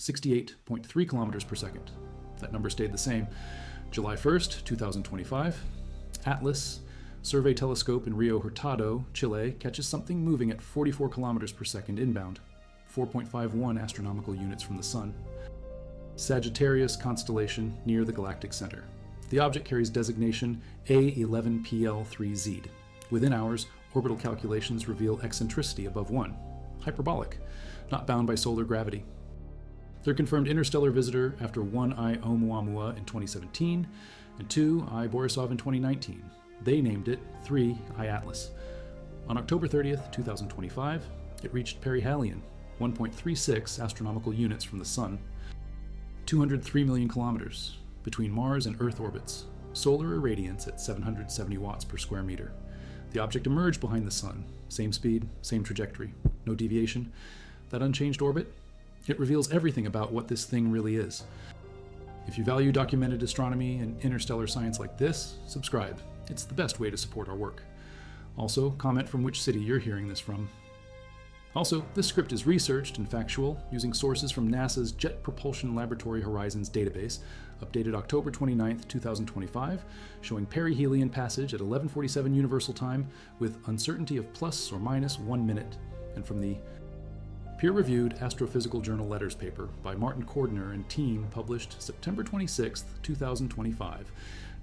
68.3 kilometers per second. That number stayed the same. July 1st, 2025, Atlas survey telescope in Rio Hurtado, Chile, catches something moving at 44 kilometers per second inbound, 4.51 astronomical units from the Sun. Sagittarius constellation near the galactic center. The object carries designation A11PL3Z. Within hours, orbital calculations reveal eccentricity above 1, hyperbolic, not bound by solar gravity. They're confirmed interstellar visitor after 1I Oumuamua in 2017 and 2I Borisov in 2019. They named it 3I Atlas. On October 30th, 2025, it reached perihelion, 1.36 astronomical units from the Sun, 203 million kilometers between Mars and Earth orbits, solar irradiance at 770 watts per square meter. The object emerged behind the Sun, same speed, same trajectory, no deviation. That unchanged orbit, it reveals everything about what this thing really is. If you value documented astronomy and interstellar science like this, subscribe. It's the best way to support our work. Also, comment from which city you're hearing this from. Also, this script is researched and factual using sources from NASA's Jet Propulsion Laboratory Horizons database, updated October 29, 2025, showing perihelion passage at 11:47 Universal Time with uncertainty of plus or minus 1 minute, and from the peer-reviewed Astrophysical Journal Letters paper by Martin Cordner and team published September 26, 2025,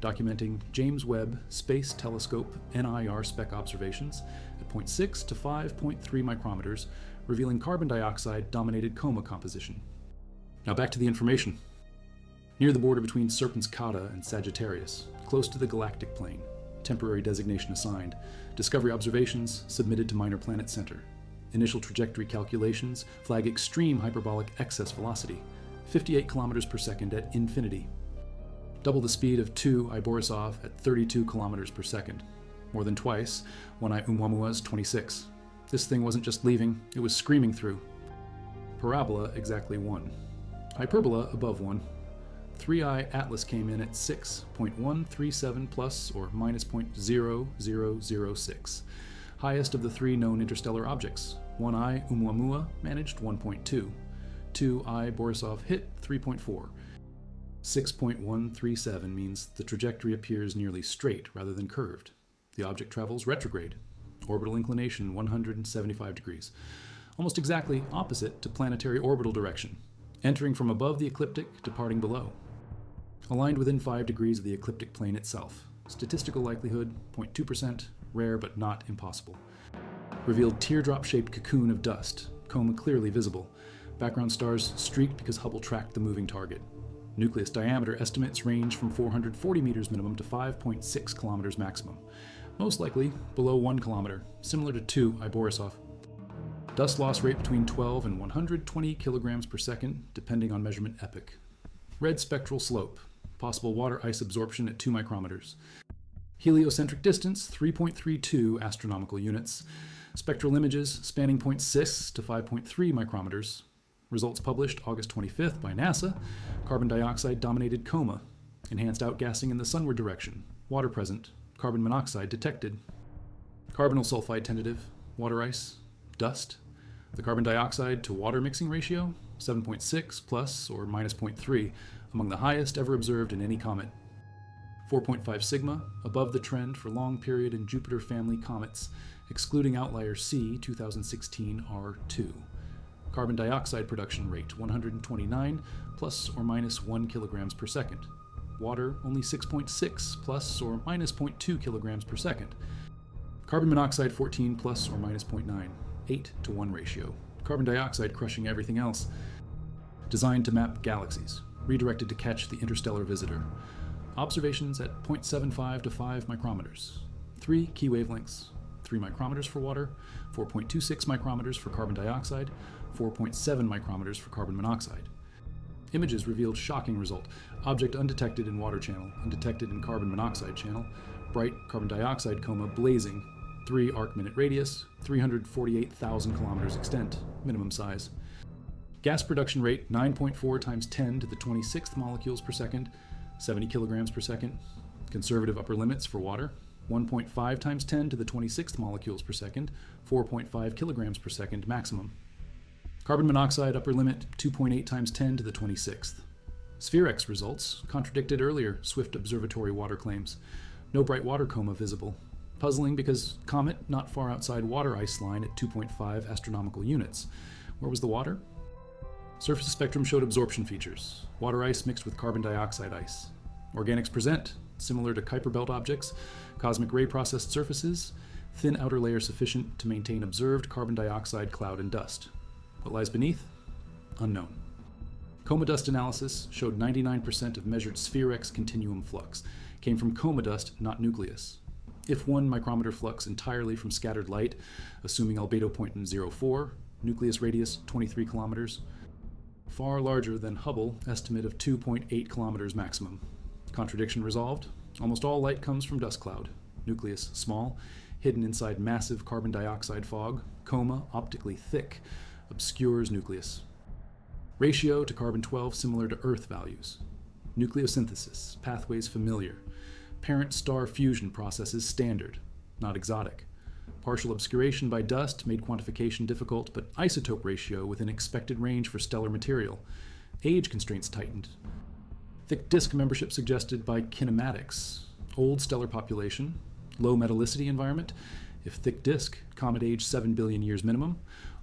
documenting James Webb Space Telescope NIR spec observations at 0.6 to 5.3 micrometers, revealing carbon dioxide-dominated coma composition. Now back to the information. Near the border between Serpens-Cauda and Sagittarius, close to the galactic plane, temporary designation assigned, discovery observations submitted to Minor Planet Center. Initial trajectory calculations flag extreme hyperbolic excess velocity, 58 kilometers per second at infinity. Double the speed of 2I Borisov at 32 kilometers per second. More than twice 1I Oumuamua's 26. This thing wasn't just leaving, it was screaming through. Parabola exactly 1. Hyperbola above 1. 3I Atlas came in at 6.137 plus or minus 0.0006. Highest of the 3 known interstellar objects. 1I Oumuamua managed 1.2. 2I Borisov hit 3.4. 6.137 means the trajectory appears nearly straight rather than curved. The object travels retrograde, orbital inclination 175 degrees, almost exactly opposite to planetary orbital direction, entering from above the ecliptic, departing below. Aligned within 5 degrees of the ecliptic plane itself. Statistical likelihood 0.2%, rare but not impossible. Revealed teardrop-shaped cocoon of dust, coma clearly visible. Background stars streaked because Hubble tracked the moving target. Nucleus diameter estimates range from 440 meters minimum to 5.6 kilometers maximum. Most likely below 1 kilometer, similar to 2I Borisov. Dust loss rate between 12 and 120 kilograms per second, depending on measurement epoch. Red spectral slope, possible water ice absorption at 2 micrometers. Heliocentric distance, 3.32 astronomical units. Spectral images spanning 0.6 to 5.3 micrometers. Results published August 25th by NASA. Carbon dioxide dominated coma. Enhanced outgassing in the sunward direction. Water present. Carbon monoxide detected. Carbonyl sulfide tentative. Water ice. Dust. The carbon dioxide to water mixing ratio, 7.6 plus or minus 0.3, among the highest ever observed in any comet. 4.5 sigma, above the trend for long period in Jupiter family comets, excluding outlier C 2016 R2. Carbon dioxide production rate 129 plus or minus 1 kilograms per second. Water only 6.6 plus or minus 0.2 kilograms per second. Carbon monoxide 14 plus or minus 0.9, 8 to 1 ratio. Carbon dioxide crushing everything else. Designed to map galaxies, redirected to catch the interstellar visitor. Observations at 0.75 to 5 micrometers. 3 key wavelengths, 3 micrometers for water, 4.26 micrometers for carbon dioxide, 4.7 micrometers for carbon monoxide. Images revealed shocking result. Object undetected in water channel, undetected in carbon monoxide channel, bright carbon dioxide coma blazing, 3 arc-minute radius, 348,000 kilometers extent, minimum size. Gas production rate 9.4 times 10 to the 26th molecules per second, 70 kilograms per second. Conservative upper limits for water, 1.5 times 10 to the 26th molecules per second, 4.5 kilograms per second maximum. Carbon monoxide upper limit 2.8 times 10 to the 26th. Sphere-X results contradicted earlier Swift Observatory water claims. No bright water coma visible. Puzzling because comet not far outside water ice line at 2.5 astronomical units. Where was the water? Surface spectrum showed absorption features. Water ice mixed with carbon dioxide ice. Organics present, similar to Kuiper belt objects, cosmic ray processed surfaces, thin outer layer sufficient to maintain observed carbon dioxide cloud and dust. What lies beneath? Unknown. Coma dust analysis showed 99% of measured Sphere-X continuum flux came from coma dust, not nucleus. If 1 micrometer flux entirely from scattered light, assuming albedo 0.04, nucleus radius 23 kilometers, far larger than Hubble estimate of 2.8 kilometers maximum. Contradiction resolved. Almost all light comes from dust cloud. Nucleus small, hidden inside massive carbon dioxide fog. Coma optically thick, obscures nucleus. Ratio to carbon-12 similar to Earth values. Nucleosynthesis, pathways familiar. Parent star fusion processes standard, not exotic. Partial obscuration by dust made quantification difficult, but isotope ratio within expected range for stellar material. Age constraints tightened. Thick disk membership suggested by kinematics. Old stellar population, low metallicity environment. If thick disk, comet age 7 billion years minimum.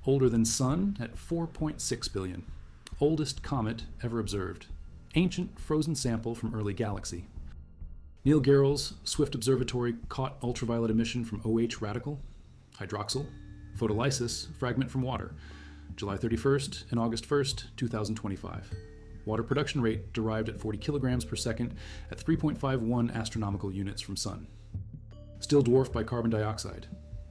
Older than Sun at 4.6 billion. Oldest comet ever observed. Ancient frozen sample from early galaxy. Neil Gehrels' Swift Observatory caught ultraviolet emission from OH radical, hydroxyl, photolysis, fragment from water, July 31st and August 1st, 2025. Water production rate derived at 40 kilograms per second at 3.51 astronomical units from Sun. Still dwarfed by carbon dioxide.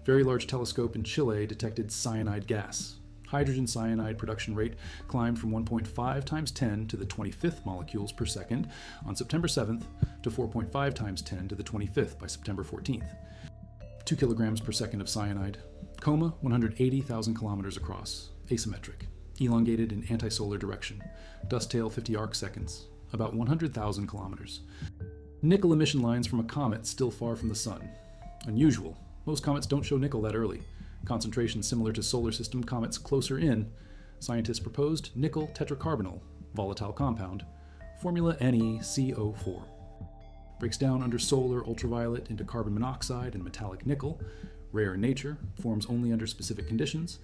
Very large telescope in Chile detected cyanide gas. Hydrogen cyanide production rate climbed from 1.5 times 10 to the 25th molecules per second on September 7th to 4.5 times 10 to the 25th by September 14th. 2 kilograms per second of cyanide. Coma 180,000 kilometers across. Asymmetric. Elongated in antisolar direction. Dust tail 50 arc seconds. About 100,000 kilometers. Nickel emission lines from a comet still far from the Sun. Unusual. Most comets don't show nickel that early. Concentration similar to solar system comets closer in. Scientists proposed nickel tetracarbonyl, volatile compound, formula NeCO4. Breaks down under solar ultraviolet into carbon monoxide and metallic nickel, rare in nature, forms only under specific conditions,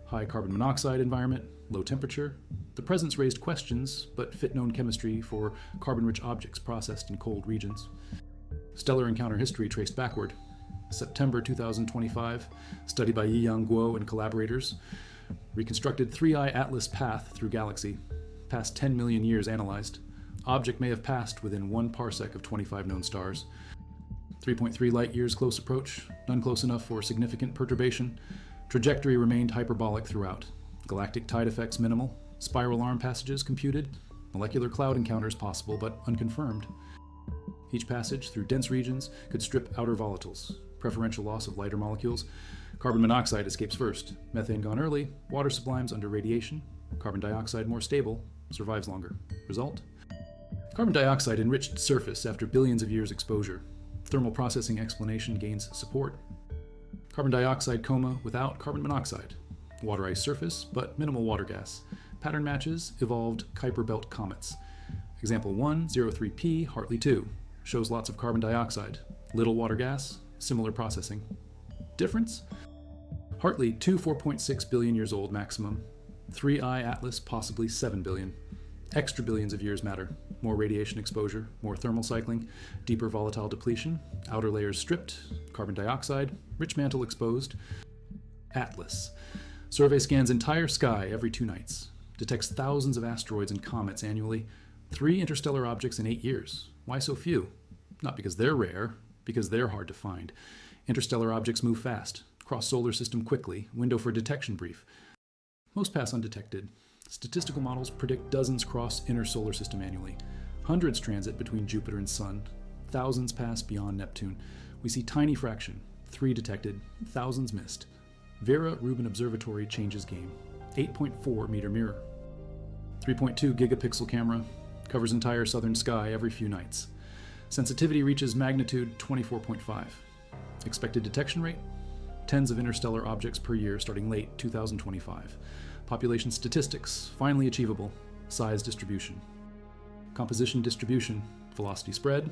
high carbon monoxide environment, low temperature. The presence raised questions, but fit known chemistry for carbon-rich objects processed in cold regions. Stellar encounter history traced backward. September 2025, study by Yiyang Guo and collaborators, reconstructed 3-eye atlas path through galaxy, past 10 million years analyzed. Object may have passed within 1 parsec of 25 known stars. 3.3 light years close approach, none close enough for significant perturbation. Trajectory remained hyperbolic throughout. Galactic tide effects minimal, spiral arm passages computed, molecular cloud encounters possible but unconfirmed. Each passage through dense regions could strip outer volatiles, preferential loss of lighter molecules. Carbon monoxide escapes first, methane gone early, water sublimes under radiation, carbon dioxide more stable, survives longer. Result? Carbon dioxide enriched surface after billions of years exposure. Thermal processing explanation gains support. Carbon dioxide coma without carbon monoxide. Water ice surface, but minimal water gas. Pattern matches evolved Kuiper belt comets. Example 1, 03P, Hartley 2. Shows lots of carbon dioxide. Little water gas, similar processing. Difference? Hartley 2, 4.6 billion years old maximum. 3-eye atlas, possibly 7 billion. Extra billions of years matter. More radiation exposure, more thermal cycling, deeper volatile depletion, outer layers stripped, carbon dioxide, rich mantle exposed. Atlas. Survey scans entire sky every 2 nights. Detects thousands of asteroids and comets annually. 3 interstellar objects in 8 years. Why so few? Not because they're rare, because they're hard to find. Interstellar objects move fast, cross solar system quickly, window for detection brief. Most pass undetected. Statistical models predict dozens cross inner solar system annually. Hundreds transit between Jupiter and Sun. Thousands pass beyond Neptune. We see tiny fraction. 3 detected, thousands missed. Vera Rubin Observatory changes game. 8.4 meter mirror. 3.2 gigapixel camera. Covers entire southern sky every few nights. Sensitivity reaches magnitude 24.5. Expected detection rate? Tens of interstellar objects per year starting late 2025. Population statistics, finally achievable. Size distribution. Composition distribution, velocity spread,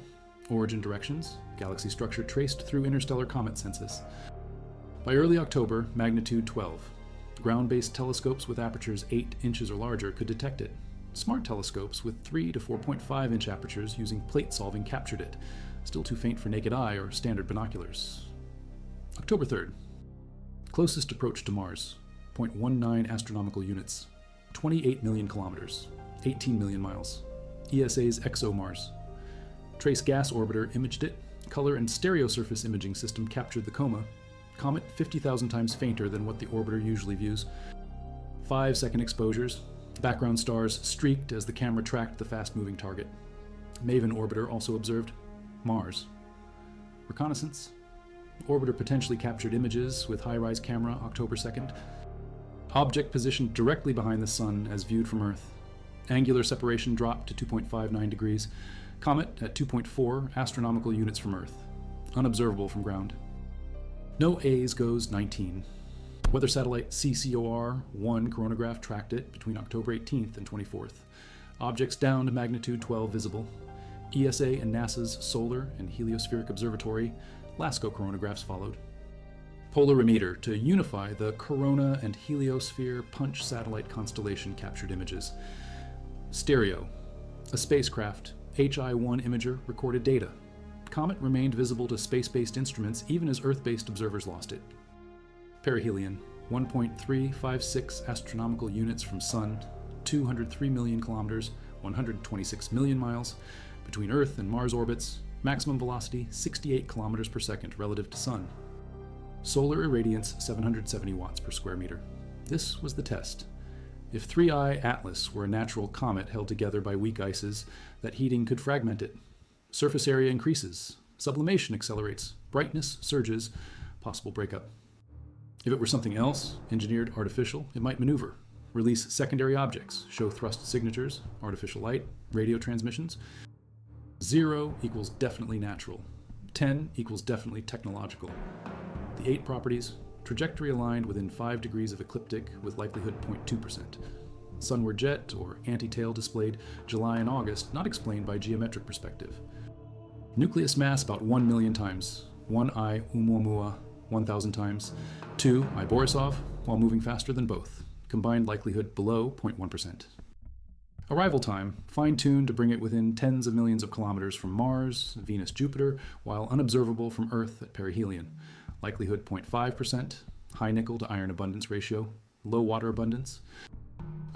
origin directions, galaxy structure traced through interstellar comet census. By early October, magnitude 12. Ground-based telescopes with apertures 8 inches or larger could detect it. Smart telescopes with 3 to 4.5 inch apertures using plate solving captured it, still too faint for naked eye or standard binoculars. October 3rd. Closest approach to Mars, 0.19 astronomical units, 28 million kilometers, 18 million miles. ESA's ExoMars. Trace Gas Orbiter imaged it, color and stereo surface imaging system captured the coma. Comet 50,000 times fainter than what the orbiter usually views. 5-second exposures. Background stars streaked as the camera tracked the fast-moving target. Maven orbiter also observed Mars. Reconnaissance. Orbiter potentially captured images with high-rise camera October 2nd. Object positioned directly behind the Sun as viewed from Earth. Angular separation dropped to 2.59 degrees. Comet at 2.4 astronomical units from Earth. Unobservable from ground. No A's goes 19. Weather satellite CCOR-1 coronagraph tracked it between October 18th and 24th. Objects down to magnitude 12 visible. ESA and NASA's Solar and Heliospheric Observatory LASCO coronagraphs followed. Polarimeter to unify the Corona and Heliosphere Punch satellite constellation captured images. Stereo. A spacecraft, HI-1 imager, recorded data. Comet remained visible to space-based instruments even as Earth-based observers lost it. Perihelion, 1.356 astronomical units from Sun, 203 million kilometers, 126 million miles, between Earth and Mars orbits, maximum velocity 68 kilometers per second relative to Sun. Solar irradiance 770 watts per square meter. This was the test. If 3I Atlas were a natural comet held together by weak ices, that heating could fragment it. Surface area increases, sublimation accelerates, brightness surges, possible breakup. If it were something else, engineered artificial, it might maneuver, release secondary objects, show thrust signatures, artificial light, radio transmissions. 0 equals definitely natural. 10 equals definitely technological. The 8 properties, trajectory aligned within 5 degrees of ecliptic with likelihood 0.2%. Sunward jet or anti-tail displayed July and August, not explained by geometric perspective. Nucleus mass about 1 million times. 1I Oumuamua 1,000 times. 2 I Borisov, while moving faster than both. Combined likelihood below 0.1%. Arrival time, fine-tuned to bring it within tens of millions of kilometers from Mars, Venus, Jupiter, while unobservable from Earth at perihelion. Likelihood 0.5%, high nickel to iron abundance ratio, low water abundance.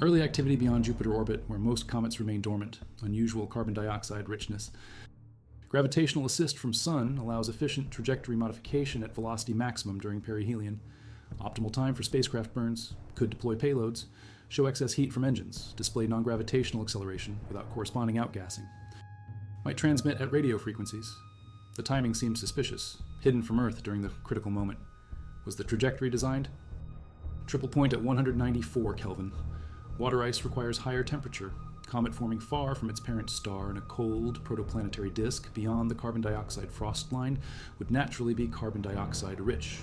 Early activity beyond Jupiter orbit, where most comets remain dormant, unusual carbon dioxide richness. Gravitational assist from Sun allows efficient trajectory modification at velocity maximum during perihelion. Optimal time for spacecraft burns, could deploy payloads, show excess heat from engines, display non-gravitational acceleration without corresponding outgassing. Might transmit at radio frequencies. The timing seems suspicious, hidden from Earth during the critical moment. Was the trajectory designed? Triple point at 194 Kelvin. Water ice requires higher temperature. Comet forming far from its parent star in a cold protoplanetary disk beyond the carbon dioxide frost line would naturally be carbon dioxide rich.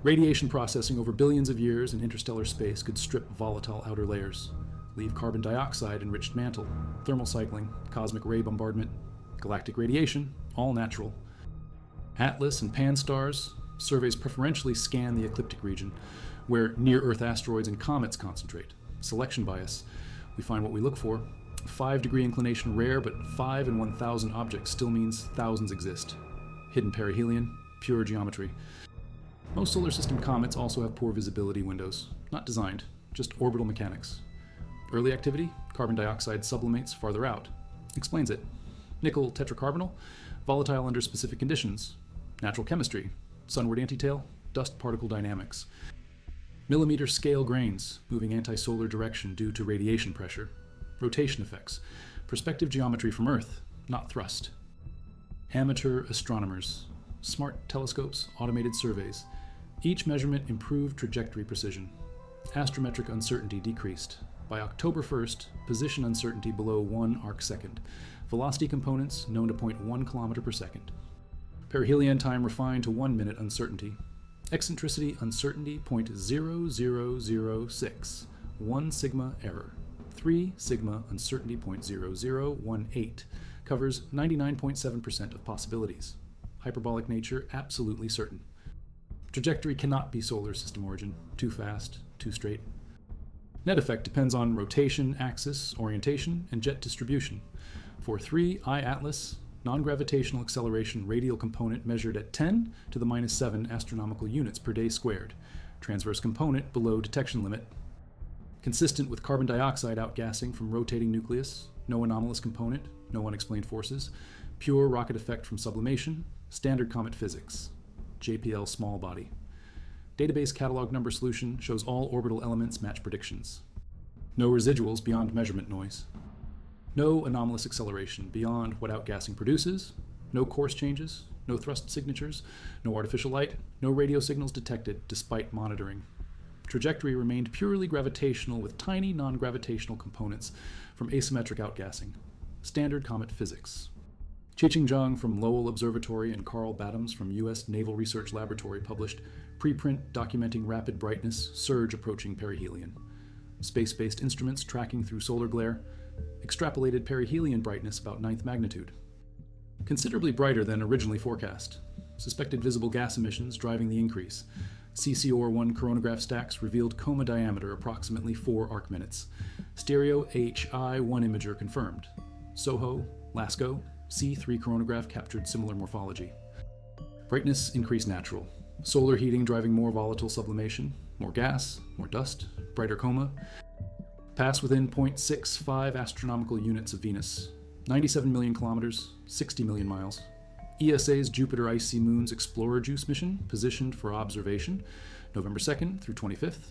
Radiation processing over billions of years in interstellar space could strip volatile outer layers, leave carbon dioxide enriched mantle, thermal cycling, cosmic ray bombardment, galactic radiation, all natural. Atlas and Pan-STARRS surveys preferentially scan the ecliptic region, where near-Earth asteroids and comets concentrate. Selection bias. We find what we look for. 5-degree inclination rare, but 5 in 1,000 objects still means thousands exist. Hidden perihelion, pure geometry. Most solar system comets also have poor visibility windows. Not designed, just orbital mechanics. Early activity, carbon dioxide sublimates farther out. Explains it. Nickel tetracarbonyl, volatile under specific conditions. Natural chemistry, sunward antitail, dust particle dynamics. Millimeter scale grains, moving anti-solar direction due to radiation pressure. Rotation effects, perspective geometry from Earth, not thrust. Amateur astronomers, smart telescopes, automated surveys. Each measurement improved trajectory precision. Astrometric uncertainty decreased. By October 1st, position uncertainty below 1 arcsecond. Velocity components known to 0.1 kilometer per second. Perihelion time refined to 1 minute uncertainty. Eccentricity uncertainty 0.0006. 1 sigma error. 3 sigma uncertainty 0.0018 covers 99.7% of possibilities. Hyperbolic nature absolutely certain. Trajectory cannot be solar system origin. Too fast, too straight. Net effect depends on rotation, axis, orientation, and jet distribution. For 3 I-Atlas, non-gravitational acceleration radial component measured at 10 to the minus 7 astronomical units per day squared. Transverse component below detection limit. Consistent with carbon dioxide outgassing from rotating nucleus. No anomalous component, no unexplained forces. Pure rocket effect from sublimation. Standard comet physics. JPL small body. Database catalog number solution shows all orbital elements match predictions. No residuals beyond measurement noise. No anomalous acceleration beyond what outgassing produces. No course changes. No thrust signatures. No artificial light. No radio signals detected despite monitoring. Trajectory remained purely gravitational with tiny non-gravitational components from asymmetric outgassing. Standard comet physics. Qiqing Zhang from Lowell Observatory and Carl Battams from U.S. Naval Research Laboratory published preprint documenting rapid brightness surge approaching perihelion. Space-based instruments tracking through solar glare extrapolated perihelion brightness about 9th magnitude. Considerably brighter than originally forecast. Suspected visible gas emissions driving the increase. CCOR-1 coronagraph stacks revealed coma diameter approximately 4 arc minutes. Stereo HI-1 imager confirmed. SOHO, LASCO, C3 coronagraph captured similar morphology. Brightness increased natural. Solar heating driving more volatile sublimation, more gas, more dust, brighter coma. Pass within 0.65 astronomical units of Venus. 97 million kilometers, 60 million miles. ESA's Jupiter Icy Moons Explorer JUICE mission positioned for observation, November 2nd through 25th.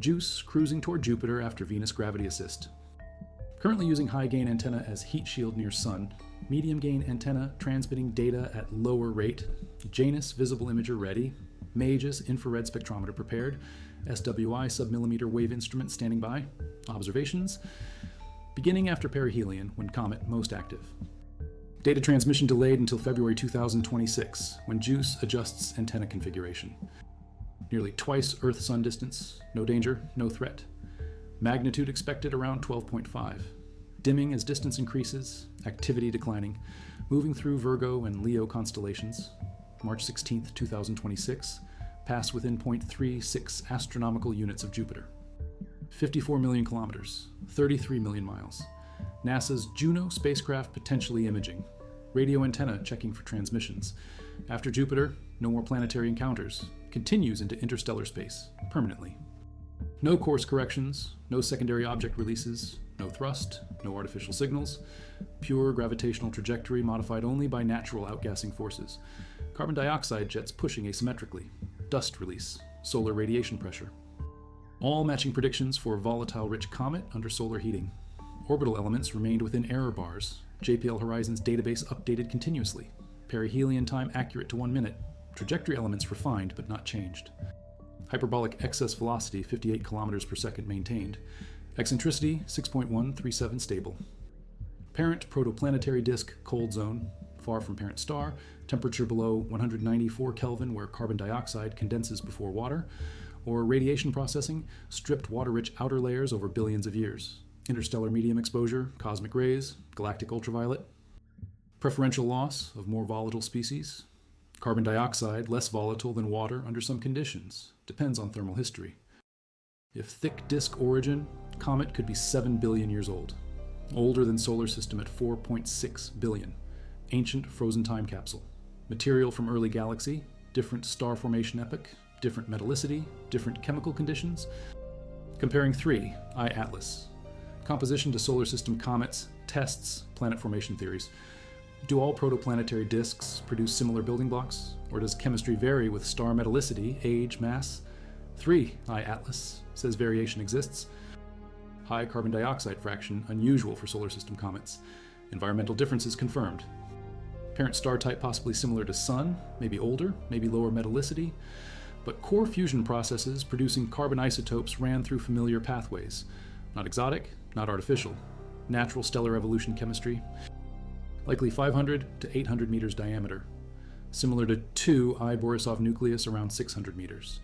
JUICE cruising toward Jupiter after Venus gravity assist. Currently using high-gain antenna as heat shield near Sun. Medium-gain antenna transmitting data at lower rate. Janus visible imager ready. MAGES infrared spectrometer prepared. SWI submillimeter wave instrument standing by. Observations beginning after perihelion when comet most active. Data transmission delayed until February 2026 when JUICE adjusts antenna configuration. Nearly twice Earth-Sun distance. No danger, no threat. Magnitude expected around 12.5. Dimming as distance increases, activity declining, moving through Virgo and Leo constellations. March 16, 2026, pass within 0.36 astronomical units of Jupiter. 54 million kilometers, 33 million miles. NASA's Juno spacecraft potentially imaging. Radio antenna checking for transmissions. After Jupiter, no more planetary encounters. Continues into interstellar space, permanently. No course corrections, no secondary object releases, no thrust, no artificial signals, pure gravitational trajectory modified only by natural outgassing forces, carbon dioxide jets pushing asymmetrically, dust release, solar radiation pressure. All matching predictions for volatile-rich comet under solar heating. Orbital elements remained within error bars, JPL Horizon's database updated continuously, perihelion time accurate to 1 minute, trajectory elements refined but not changed. Hyperbolic excess velocity 58 kilometers per second maintained. Eccentricity 6.137 stable. Parent protoplanetary disk cold zone, far from parent star, temperature below 194 Kelvin where carbon dioxide condenses before water, or radiation processing, stripped water-rich outer layers over billions of years. Interstellar medium exposure, cosmic rays, galactic ultraviolet. Preferential loss of more volatile species. Carbon dioxide less volatile than water under some conditions. Depends on thermal history. If thick disk origin, comet could be 7 billion years old. Older than solar system at 4.6 billion. Ancient frozen time capsule. Material from early galaxy, different star formation epoch, different metallicity, different chemical conditions. Comparing 3, I-Atlas. Composition to solar system comets, tests, planet formation theories. Do all protoplanetary disks produce similar building blocks? Or does chemistry vary with star metallicity, age, mass? 3, I-Atlas, says variation exists. High carbon dioxide fraction, unusual for solar system comets. Environmental differences confirmed. Parent star type possibly similar to Sun, maybe older, maybe lower metallicity. But core fusion processes producing carbon isotopes ran through familiar pathways. Not exotic, not artificial. Natural stellar evolution chemistry. Likely 500 to 800 meters diameter. Similar to 2 I Borisov nucleus around 600 meters.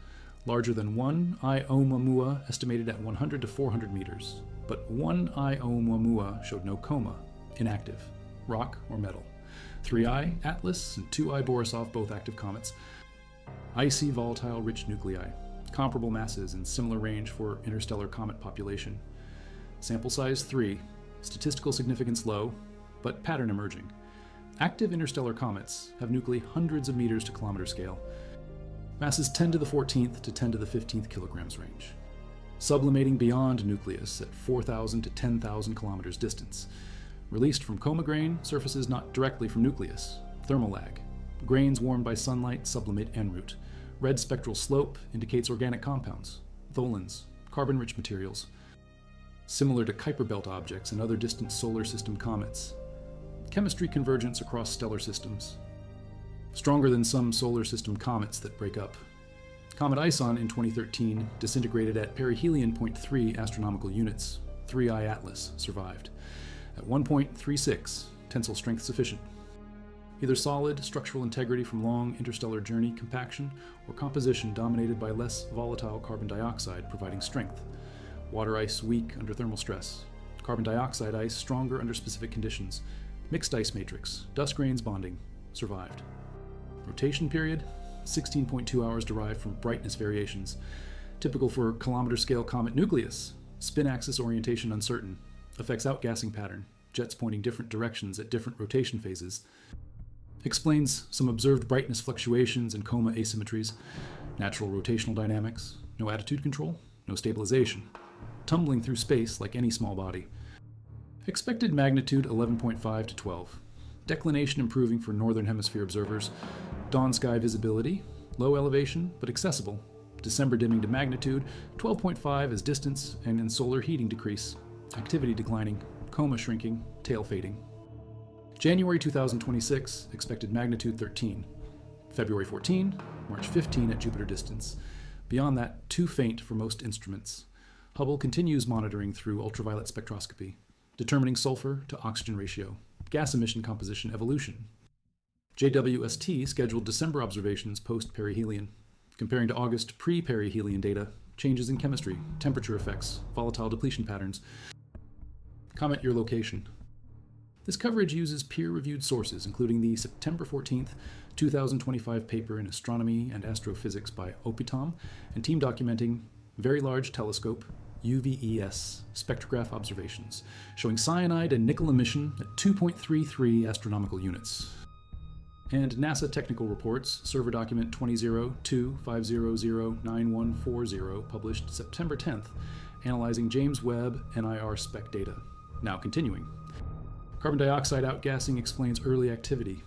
Larger than one Oumuamua, estimated at 100 to 400 meters. But one Oumuamua showed no coma, inactive, rock or metal. 3I Atlas and 2I Borisov, both active comets. Icy, volatile, rich nuclei. Comparable masses and similar range for interstellar comet population. Sample size 3. Statistical significance low, but pattern emerging. Active interstellar comets have nuclei hundreds of meters to kilometer scale. Masses 10 to the 14th to 10 to the 15th kilograms range. Sublimating beyond nucleus at 4,000 to 10,000 kilometers distance. Released from coma grain, surfaces not directly from nucleus. Thermal lag. Grains warmed by sunlight sublimate en route. Red spectral slope indicates organic compounds, tholins, carbon-rich materials. Similar to Kuiper belt objects and other distant solar system comets. Chemistry convergence across stellar systems. Stronger than some solar system comets that break up. Comet Ison in 2013 disintegrated at perihelion 0.3 astronomical units. 3I Atlas survived. At 1.36, tensile strength sufficient. Either solid, structural integrity from long interstellar journey compaction, or composition dominated by less volatile carbon dioxide providing strength. Water ice weak under thermal stress. Carbon dioxide ice stronger under specific conditions. Mixed ice matrix, dust grains bonding, survived. Rotation period, 16.2 hours derived from brightness variations. Typical for kilometer-scale comet nucleus. Spin axis orientation uncertain. Affects outgassing pattern. Jets pointing different directions at different rotation phases. Explains some observed brightness fluctuations and coma asymmetries. Natural rotational dynamics. No attitude control. No stabilization. Tumbling through space like any small body. Expected magnitude 11.5 to 12. Declination improving for northern hemisphere observers. Dawn sky visibility, low elevation but accessible. December dimming to magnitude, 12.5 as distance and in solar heating decrease. Activity declining, coma shrinking, tail fading. January 2026, expected magnitude 13. February 14, March 15 at Jupiter distance. Beyond that, too faint for most instruments. Hubble continues monitoring through ultraviolet spectroscopy, determining sulfur to oxygen ratio, gas emission composition evolution. JWST scheduled December observations post-perihelion, comparing to August pre-perihelion data, changes in chemistry, temperature effects, volatile depletion patterns. Comment your location. This coverage uses peer-reviewed sources, including the September 14th, 2025 paper in Astronomy and Astrophysics by Opitom, and team documenting Very Large Telescope, UVES, spectrograph observations, showing cyanide and nickel emission at 2.33 astronomical units. And NASA technical reports, server document 20.2.500.9140, published September 10th, analyzing James Webb NIR spec data. Now continuing. Carbon dioxide outgassing explains early activity,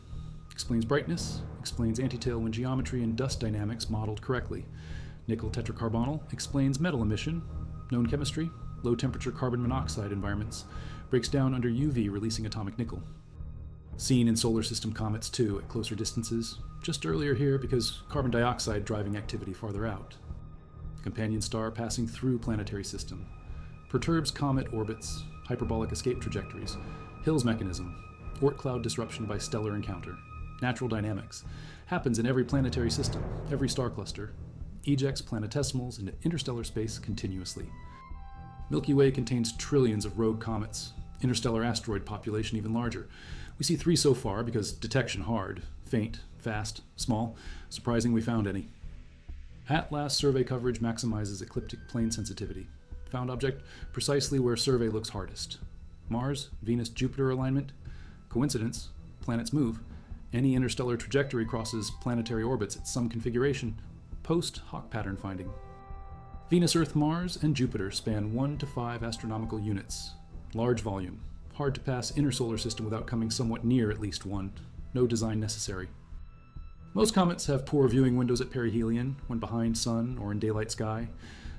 explains brightness, explains anti-tailwind geometry and dust dynamics modeled correctly. Nickel tetracarbonyl explains metal emission, known chemistry, low temperature carbon monoxide environments, breaks down under UV releasing atomic nickel. Seen in solar system comets too at closer distances, just earlier here because carbon dioxide driving activity farther out. Companion star passing through planetary system. Perturbs comet orbits, hyperbolic escape trajectories, Hill's mechanism, Oort cloud disruption by stellar encounter, natural dynamics, happens in every planetary system, every star cluster, ejects planetesimals into interstellar space continuously. Milky Way contains trillions of rogue comets, interstellar asteroid population even larger. We see 3 so far because detection hard, faint, fast, small. Surprising we found any. At-last survey coverage maximizes ecliptic plane sensitivity. Found object precisely where survey looks hardest. Mars, Venus, Jupiter alignment. Coincidence, planets move. Any interstellar trajectory crosses planetary orbits at some configuration. Post-Hawk pattern finding. Venus, Earth, Mars, and Jupiter span 1 to 5 astronomical units. Large volume. Hard to pass inner solar system without coming somewhat near at least one. No design necessary. Most comets have poor viewing windows at perihelion, when behind sun or in daylight sky.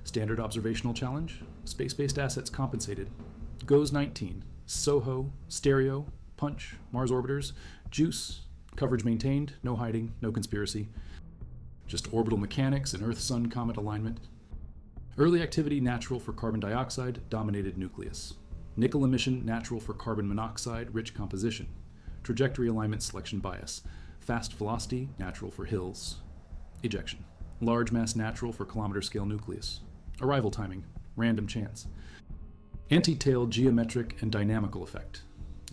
Standard observational challenge. Space-based assets compensated. GOES 19. SOHO, Stereo, Punch, Mars Orbiters, JUICE. Coverage maintained, no hiding, no conspiracy. Just orbital mechanics and Earth-Sun comet alignment. Early activity natural for carbon dioxide, dominated nucleus. Nickel emission natural for carbon monoxide, rich composition. Trajectory alignment selection bias. Fast velocity natural for Hills. Ejection. large mass natural for kilometer scale nucleus. Arrival timing, random chance. Anti-tail geometric and dynamical effect.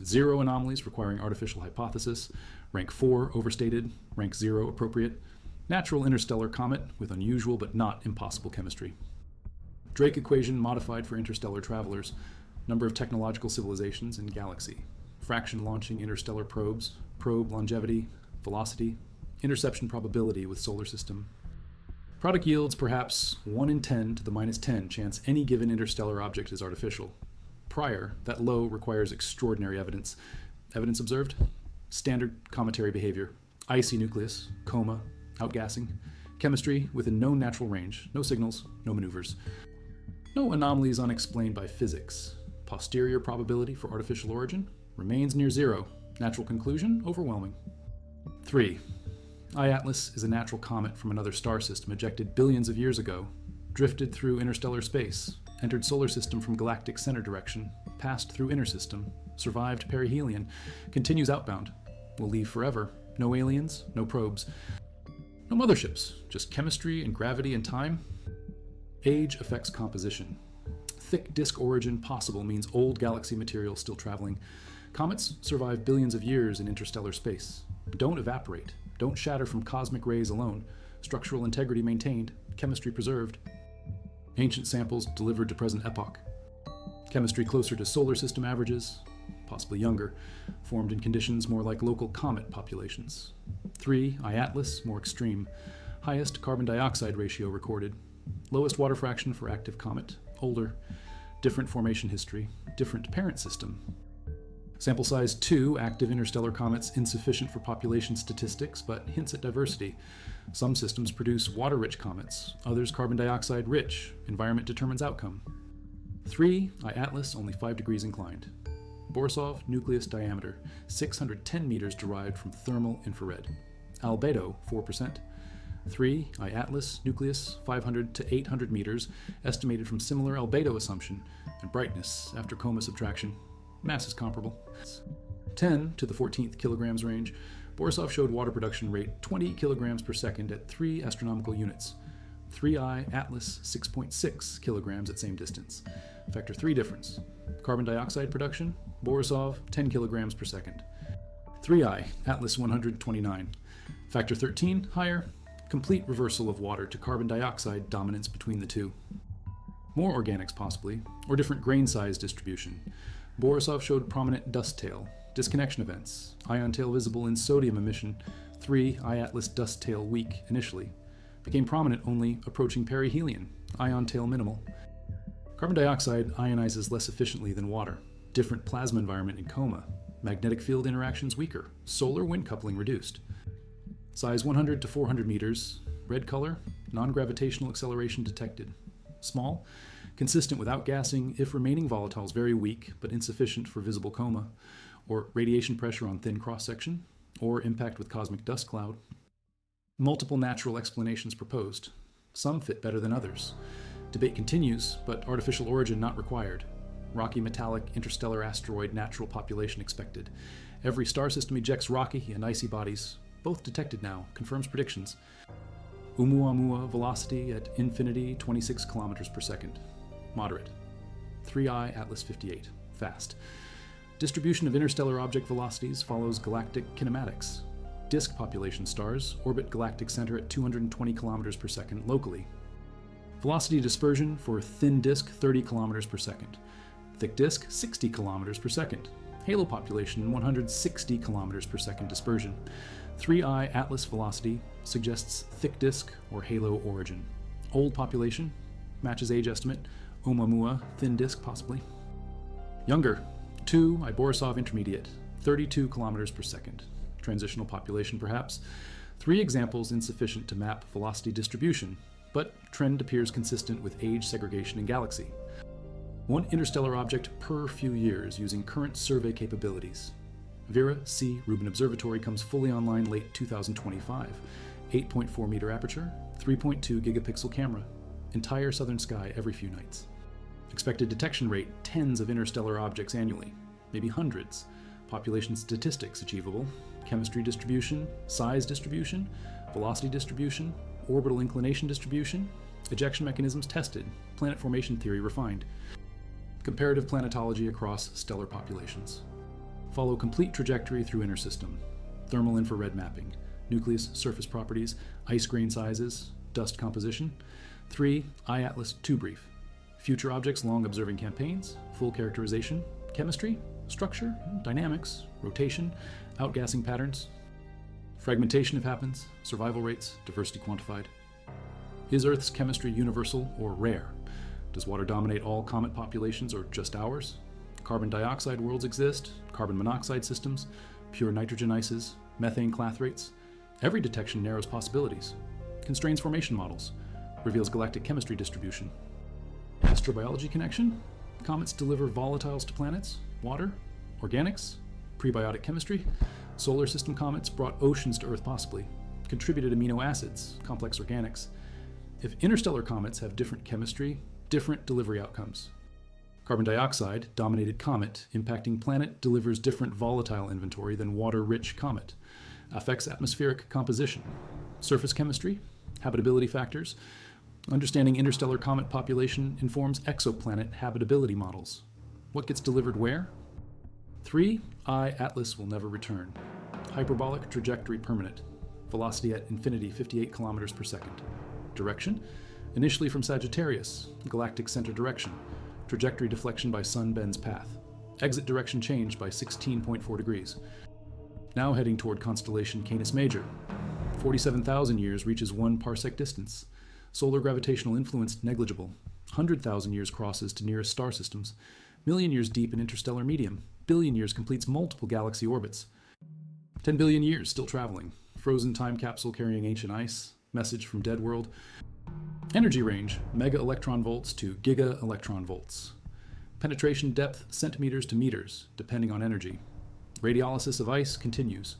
0 anomalies requiring artificial hypothesis. Rank 4 overstated, rank 0 appropriate. Natural interstellar comet with unusual but not impossible chemistry. Drake equation modified for interstellar travelers. Number of technological civilizations in galaxy. Fraction launching interstellar probes. Probe longevity, velocity. Interception probability with solar system. Product yields perhaps 1 in 10 to the minus 10 chance any given interstellar object is artificial. Prior, that low requires extraordinary evidence. Evidence observed? Standard cometary behavior. Icy nucleus, coma, outgassing. Chemistry within known natural range. No signals, no maneuvers. No anomalies unexplained by physics. Posterior probability for artificial origin remains near 0. Natural conclusion overwhelming. 3. I-Atlas is a natural comet from another star system ejected billions of years ago, drifted through interstellar space, entered solar system from galactic center direction, passed through inner system, survived perihelion, continues outbound, will leave forever. No aliens, no probes, no motherships, just chemistry and gravity and time. Age affects composition. Thick disk origin possible means old galaxy material still traveling. Comets survive billions of years in interstellar space. Don't evaporate. Don't shatter from cosmic rays alone. Structural integrity maintained. Chemistry preserved. Ancient samples delivered to present epoch. Chemistry closer to solar system averages, possibly younger, formed in conditions more like local comet populations. 3. I-Atlas, more extreme. Highest carbon dioxide ratio recorded. Lowest water fraction for active comet, older. Different formation history, different parent system. Sample size 2, active interstellar comets insufficient for population statistics, but hints at diversity. Some systems produce water-rich comets, others carbon dioxide-rich. Environment determines outcome. 3. I-Atlas, only 5 degrees inclined. Borisov nucleus diameter, 610 meters derived from thermal infrared. Albedo, 4%. 3. I-Atlas nucleus, 500 to 800 meters, estimated from similar albedo assumption, and brightness after coma subtraction. Mass is comparable. 10 to the 14th kilograms range. Borisov showed water production rate 20 kilograms per second at 3 astronomical units. 3I Atlas 6.6 kilograms at same distance. Factor 3 difference. Carbon dioxide production, Borisov 10 kilograms per second. 3I Atlas 129. Factor 13 higher. Complete reversal of water to carbon dioxide dominance between the two. More organics possibly, or different grain size distribution. Borisov showed prominent dust tail, disconnection events, ion tail visible in sodium emission. 3 I-Atlas dust tail weak initially. Became prominent only approaching perihelion, ion tail minimal. Carbon dioxide ionizes less efficiently than water. Different plasma environment in coma. Magnetic field interactions weaker. Solar wind coupling reduced. Size 100 to 400 meters. Red color, non-gravitational acceleration detected. Small, consistent with outgassing if remaining volatiles very weak but insufficient for visible coma, or radiation pressure on thin cross-section, or impact with cosmic dust cloud. Multiple natural explanations proposed. Some fit better than others. Debate continues, but artificial origin not required. Rocky metallic interstellar asteroid natural population expected. Every star system ejects rocky and icy bodies. Both detected now, confirms predictions. Oumuamua velocity at infinity 26 kilometers per second. Moderate. 3I Atlas 58. Fast. Distribution of interstellar object velocities follows galactic kinematics. Disk population stars orbit galactic center at 220 kilometers per second locally. Velocity dispersion for thin disk 30 kilometers per second. Thick disk 60 kilometers per second. Halo population 160 kilometers per second dispersion. 3I Atlas velocity suggests thick disk or halo origin. Old population matches age estimate. Oumuamua thin disk possibly. Younger 2 I Borisov intermediate 32 kilometers per second. Transitional population perhaps. 3 examples insufficient to map velocity distribution, but trend appears consistent with age segregation in galaxy. 1 interstellar object per few years using current survey capabilities. Vera C. Rubin Observatory comes fully online late 2025. 8.4 meter aperture, 3.2 gigapixel camera. Entire southern sky every few nights. Expected detection rate, tens of interstellar objects annually, maybe hundreds. Population statistics achievable. Chemistry distribution, size distribution, velocity distribution, orbital inclination distribution, ejection mechanisms tested, planet formation theory refined. Comparative planetology across stellar populations. Follow complete trajectory through inner system. Thermal infrared mapping, nucleus surface properties, ice grain sizes, dust composition. 3. iAtlas 2 brief. Future objects long observing campaigns, full characterization, chemistry, structure, dynamics, rotation, outgassing patterns, fragmentation if happens, survival rates, diversity quantified. Is Earth's chemistry universal or rare? Does water dominate all comet populations or just ours? Carbon dioxide worlds exist, carbon monoxide systems, pure nitrogen ices, methane clathrates. Every detection narrows possibilities, constrains formation models, reveals galactic chemistry distribution. Astrobiology connection? Comets deliver volatiles to planets, water, organics, prebiotic chemistry. Solar system comets brought oceans to Earth possibly, contributed amino acids, complex organics. If interstellar comets have different chemistry, different delivery outcomes. Carbon dioxide dominated comet impacting planet delivers different volatile inventory than water-rich comet. Affects atmospheric composition. Surface chemistry, habitability factors. Understanding interstellar comet population informs exoplanet habitability models. What gets delivered where? 3. iAtlas will never return. Hyperbolic trajectory permanent. Velocity at infinity 58 kilometers per second. Direction? Initially from Sagittarius, galactic center direction. Trajectory deflection by sun bends path. Exit direction changed by 16.4 degrees. Now heading toward constellation Canis Major. 47,000 years reaches 1 parsec distance. Solar gravitational influence negligible. 100,000 years crosses to nearest star systems. Million years deep in interstellar medium. Billion years completes multiple galaxy orbits. 10 billion years still traveling. Frozen time capsule carrying ancient ice. Message from dead world. Energy range, mega electron volts to giga electron volts. Penetration depth, centimeters to meters, depending on energy. Radiolysis of ice continues.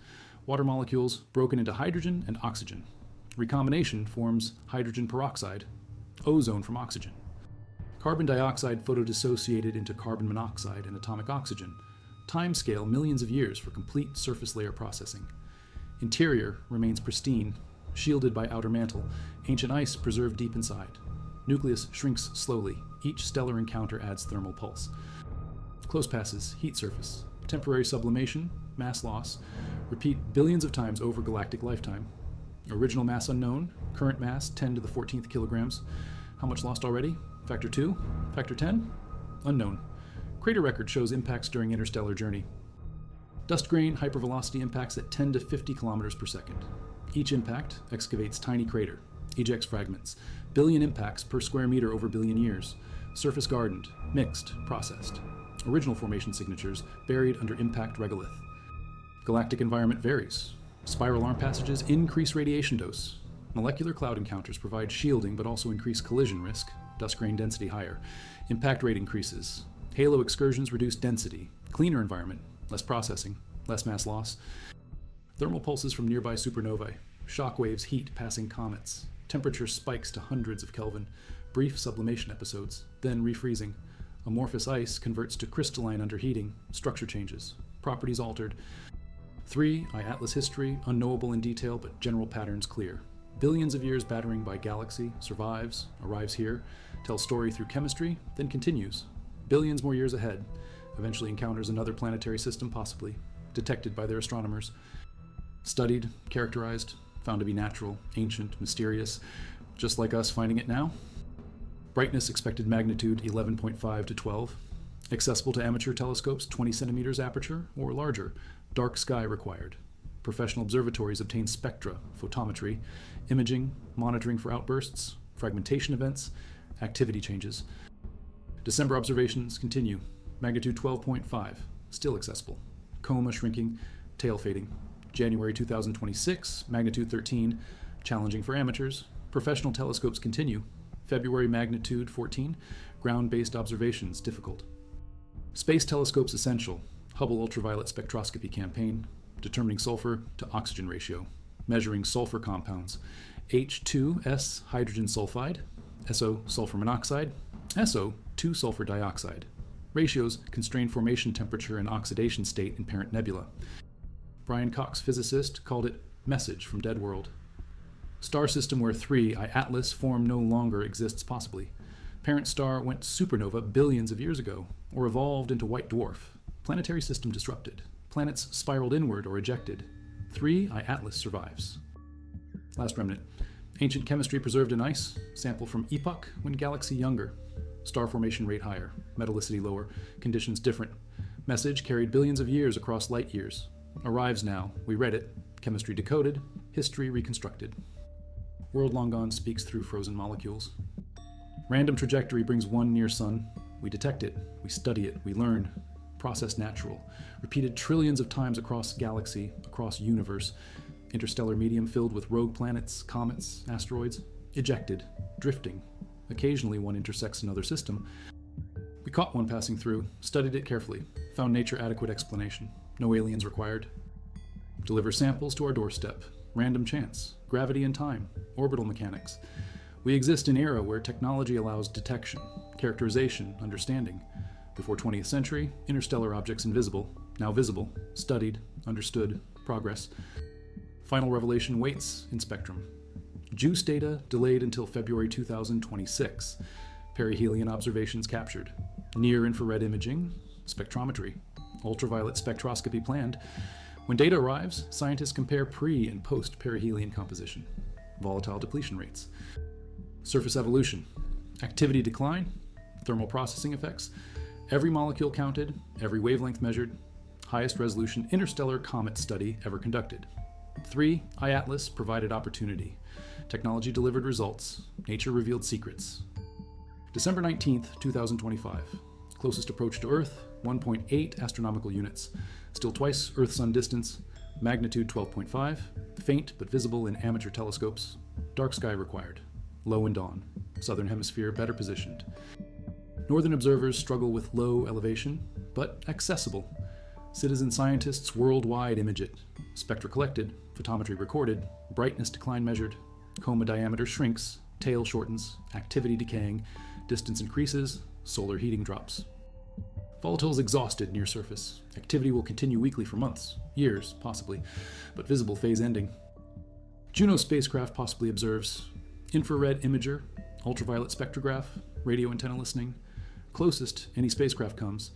Water molecules broken into hydrogen and oxygen. Recombination forms hydrogen peroxide, ozone from oxygen. Carbon dioxide photodissociated into carbon monoxide and atomic oxygen. Time scale millions of years for complete surface layer processing. Interior remains pristine, shielded by outer mantle, ancient ice preserved deep inside. Nucleus shrinks slowly. Each stellar encounter adds thermal pulse. Close passes, heat surface, temporary sublimation, mass loss, repeat billions of times over galactic lifetime. Original mass unknown, current mass 10 to the 14th kilograms. How much lost already? Factor 2? Factor 10? Unknown. Crater record shows impacts during interstellar journey. Dust grain hypervelocity impacts at 10 to 50 kilometers per second. Each impact excavates tiny crater, ejects fragments. Billion impacts per square meter over billion years. Surface gardened, mixed, processed. Original formation signatures buried under impact regolith. Galactic environment varies. Spiral arm passages increase radiation dose. Molecular cloud encounters provide shielding but also increase collision risk. Dust grain density higher. Impact rate increases. Halo excursions reduce density. Cleaner environment, less processing, less mass loss. Thermal pulses from nearby supernovae. Shock waves heat passing comets. Temperature spikes to hundreds of Kelvin. Brief sublimation episodes, then refreezing. Amorphous ice converts to crystalline under heating. Structure changes. Properties altered. 3. iAtlas history, unknowable in detail but general patterns clear. Billions of years battering by galaxy, survives, arrives here, tells story through chemistry, then continues. Billions more years ahead, eventually encounters another planetary system possibly, detected by their astronomers. Studied, characterized, found to be natural, ancient, mysterious, just like us finding it now. Brightness expected magnitude 11.5 to 12. Accessible to amateur telescopes 20 centimeters aperture or larger. Dark sky required. Professional observatories obtain spectra, photometry, imaging, monitoring for outbursts, fragmentation events, activity changes. December observations continue. Magnitude 12.5, still accessible. Coma shrinking, tail fading. January 2026, magnitude 13, challenging for amateurs. Professional telescopes continue. February magnitude 14, ground-based observations difficult. Space telescopes essential. Hubble ultraviolet spectroscopy campaign, determining sulfur to oxygen ratio, measuring sulfur compounds, H2S hydrogen sulfide, SO sulfur monoxide, SO 2 sulfur dioxide. Ratios constrain formation temperature and oxidation state in parent nebula. Brian Cox, physicist, called it message from dead world. Star system where 3 I Atlas form no longer exists possibly. Parent star went supernova billions of years ago, or evolved into white dwarf. Planetary system disrupted. Planets spiraled inward or ejected. 3 I Atlas survives. Last remnant. Ancient chemistry preserved in ice. Sample from epoch when galaxy younger. Star formation rate higher. Metallicity lower. Conditions different. Message carried billions of years across light years. Arrives now. We read it. Chemistry decoded. History reconstructed. World long gone speaks through frozen molecules. Random trajectory brings one near sun. We detect it. We study it. We learn. Process natural. Repeated trillions of times across galaxy, across universe. Interstellar medium filled with rogue planets, comets, asteroids. Ejected. Drifting. Occasionally one intersects another system. We caught one passing through, studied it carefully, found nature adequate explanation. No aliens required. Deliver samples to our doorstep. Random chance. Gravity and time. Orbital mechanics. We exist in an era where technology allows detection, characterization, understanding. Before 20th century, interstellar objects invisible, now visible, studied, understood, progress. Final revelation waits in spectrum. JUICE data delayed until February 2026. Perihelion observations captured. Near-infrared imaging, spectrometry. Ultraviolet spectroscopy planned. When data arrives, scientists compare pre- and post-perihelion composition. Volatile depletion rates. Surface evolution. Activity decline. Thermal processing effects. Every molecule counted, every wavelength measured. Highest resolution interstellar comet study ever conducted. 3 I Atlas provided opportunity. Technology delivered results. Nature revealed secrets. December 19th, 2025. Closest approach to Earth, 1.8 astronomical units. Still twice Earth-Sun distance. Magnitude 12.5. Faint but visible in amateur telescopes. Dark sky required. Low and dawn. Southern hemisphere better positioned. Northern observers struggle with low elevation, but accessible. Citizen scientists worldwide image it. Spectra collected, photometry recorded, brightness decline measured, coma diameter shrinks, tail shortens, activity decaying, distance increases, solar heating drops. Volatiles exhausted near surface. Activity will continue weekly for months, years, possibly, but visible phase ending. Juno spacecraft possibly observes. Infrared imager, ultraviolet spectrograph, radio antenna listening. Closest any spacecraft comes.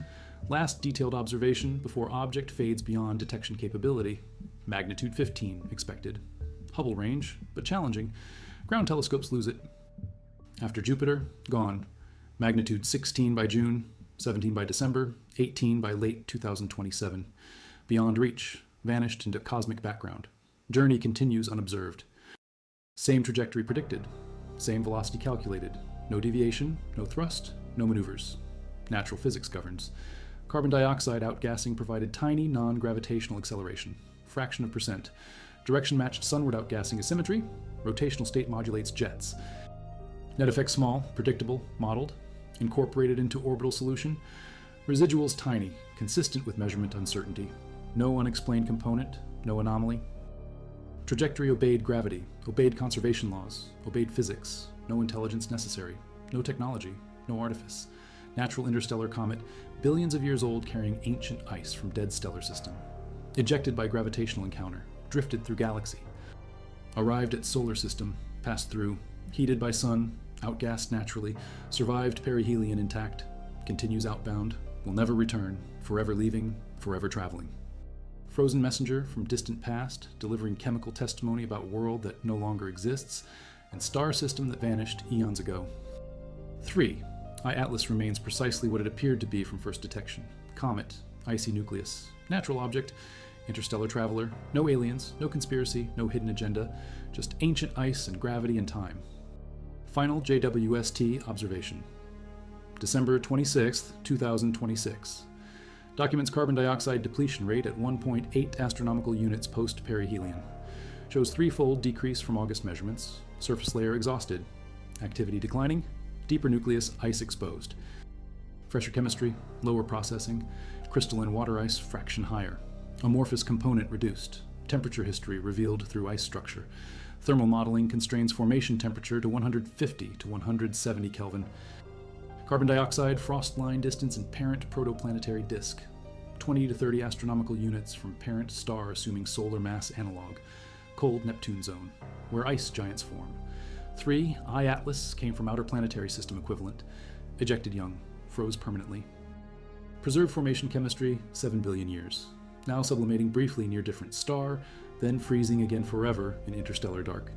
Last detailed observation before object fades beyond detection capability. Magnitude 15 expected. Hubble range, but challenging. Ground telescopes lose it. After Jupiter, gone. Magnitude 16 by June, 17 by December, 18 by late 2027. Beyond reach, vanished into cosmic background. Journey continues unobserved. Same trajectory predicted. Same velocity calculated. No deviation, no thrust, no maneuvers. Natural physics governs. Carbon dioxide outgassing provided tiny non-gravitational acceleration. Fraction of percent. Direction matched sunward outgassing asymmetry. Rotational state modulates jets. Net effect small, predictable, modeled. Incorporated into orbital solution. Residuals tiny, consistent with measurement uncertainty. No unexplained component, no anomaly. Trajectory obeyed gravity, obeyed conservation laws, obeyed physics. No intelligence necessary. No technology, no artifice. Natural interstellar comet, billions of years old, carrying ancient ice from dead stellar system. Ejected by gravitational encounter, drifted through galaxy. Arrived at solar system, passed through, heated by sun, outgassed naturally, survived perihelion intact, continues outbound, will never return, forever leaving, forever traveling. Frozen messenger from distant past, delivering chemical testimony about world that no longer exists, and star system that vanished eons ago. 3. I Atlas remains precisely what it appeared to be from first detection. Comet, icy nucleus, natural object, interstellar traveler, no aliens, no conspiracy, no hidden agenda, just ancient ice and gravity and time. Final JWST observation. December 26, 2026. Documents carbon dioxide depletion rate at 1.8 astronomical units post-perihelion. Shows threefold decrease from August measurements. Surface layer exhausted. Activity declining. Deeper nucleus ice exposed. Fresher chemistry, lower processing. Crystalline water ice fraction higher. Amorphous component reduced. Temperature history revealed through ice structure. Thermal modeling constrains formation temperature to 150 to 170 Kelvin. Carbon dioxide frost line distance and parent protoplanetary disk. 20 to 30 astronomical units from parent star assuming solar mass analog. cold Neptune zone, where ice giants form. 3, I Atlas came from outer planetary system equivalent, ejected young, froze permanently. Preserved formation chemistry, 7 billion years, now sublimating briefly near different star, then freezing again forever in interstellar dark.